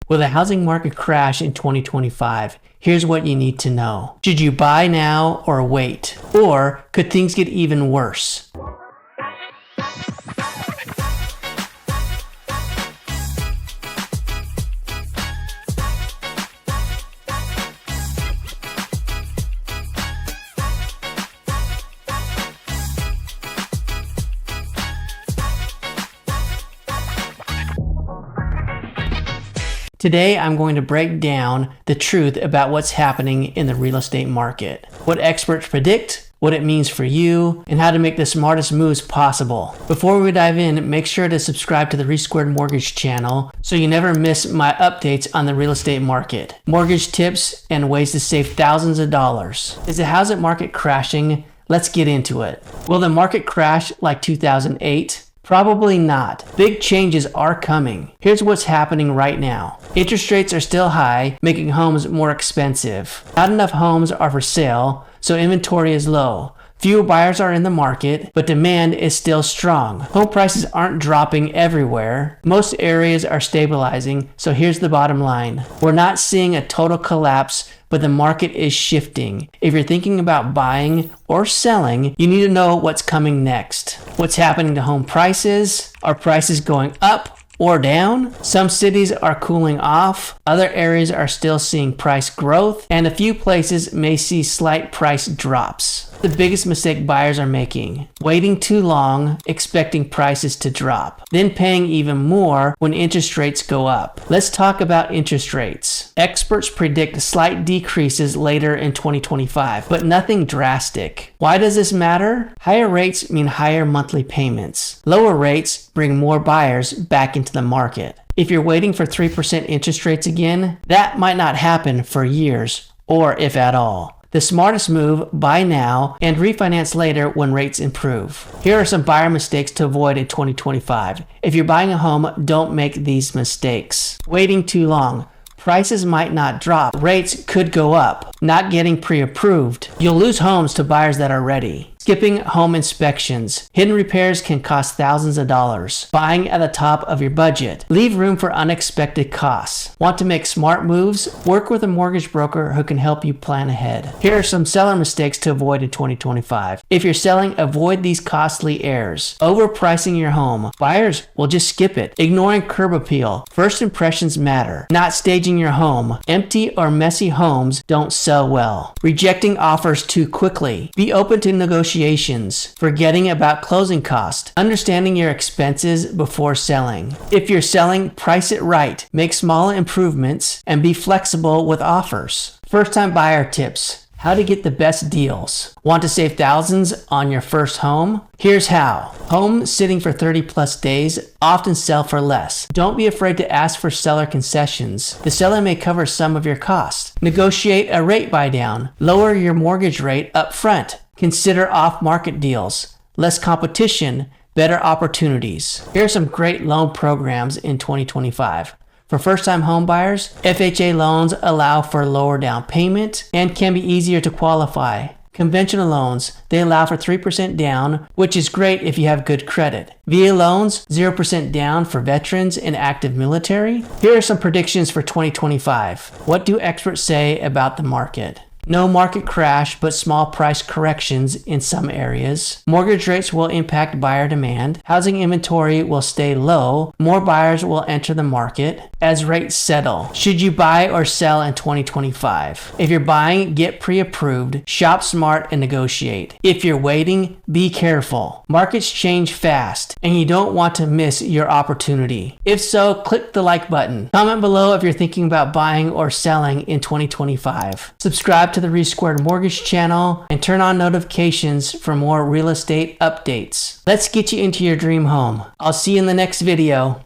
Will the housing market crash in 2025? Here's what you need to know. Should you buy now or wait? Or could things get even worse? Today, I'm going to break down the truth about what's happening in the real estate market, what experts predict, what it means for you, and how to make the smartest moves possible. Before we dive in, make sure to subscribe to the Resquared Mortgage channel so you never miss my updates on the real estate market, mortgage tips, and ways to save thousands of dollars. Is the housing market crashing? Let's get into it. Will the market crash like 2008? Probably not. Big changes are coming. Here's what's happening right now. Interest rates are still high, making homes more expensive. Not enough homes are for sale, so inventory is low. Fewer buyers are in the market, but demand is still strong. Home prices aren't dropping everywhere. Most areas are stabilizing, so here's the bottom line. We're not seeing a total collapse, but the market is shifting. If you're thinking about buying or selling, you need to know what's coming next. What's happening to home prices? Are prices going up or down? Some cities are cooling off, other areas are still seeing price growth, and a few places may see slight price drops. The biggest mistake buyers are making: waiting too long, expecting prices to drop, then paying even more when interest rates go up. Let's talk about interest rates. Experts predict slight decreases later in 2025, but nothing drastic. Why does this matter? Higher rates mean higher monthly payments. Lower rates bring more buyers back into the market. If you're waiting for 3% interest rates again, that might not happen for years, or if at all. The smartest move: buy now and refinance later when rates improve. Here are some buyer mistakes to avoid in 2025. If you're buying a home, don't make these mistakes. Waiting too long. Prices might not drop. Rates could go up. Not getting pre-approved. You'll lose homes to buyers that are ready. Skipping home inspections. Hidden repairs can cost thousands of dollars. Buying at the top of your budget. Leave room for unexpected costs. Want to make smart moves? Work with a mortgage broker who can help you plan ahead. Here are some seller mistakes to avoid in 2025. If you're selling, avoid these costly errors. Overpricing your home. Buyers will just skip it. Ignoring curb appeal. First impressions matter. Not staging your home. Empty or messy homes don't sell well. Rejecting offers too quickly. Be open to negotiations. Forgetting about closing costs. Understanding your expenses before selling. If you're selling, price it right. Make small improvements and be flexible with offers. First-time buyer tips. How to get the best deals. Want to save thousands on your first home? Here's how. Homes sitting for 30 plus days often sell for less. Don't be afraid to ask for seller concessions. The seller may cover some of your costs. Negotiate a rate buy down. Lower your mortgage rate up front. Consider off-market deals. Less competition, better opportunities. Here are some great loan programs in 2025. For first-time home buyers, FHA loans allow for lower down payment and can be easier to qualify. Conventional loans, they allow for 3% down, which is great if you have good credit. VA loans, 0% down for veterans and active military. Here are some predictions for 2025. What do experts say about the market? No market crash, but small price corrections in some areas. Mortgage rates will impact buyer demand. Housing inventory will stay low. More buyers will enter the market as rates settle. Should you buy or sell in 2025? If you're buying, get pre-approved. Shop smart and negotiate. If you're waiting, be careful. Markets change fast, and you don't want to miss your opportunity. If so, click the like button. Comment below if you're thinking about buying or selling in 2025. Subscribe to the Resquared Mortgage channel and turn on notifications for more real estate updates. Let's get you into your dream home. I'll see you in the next video.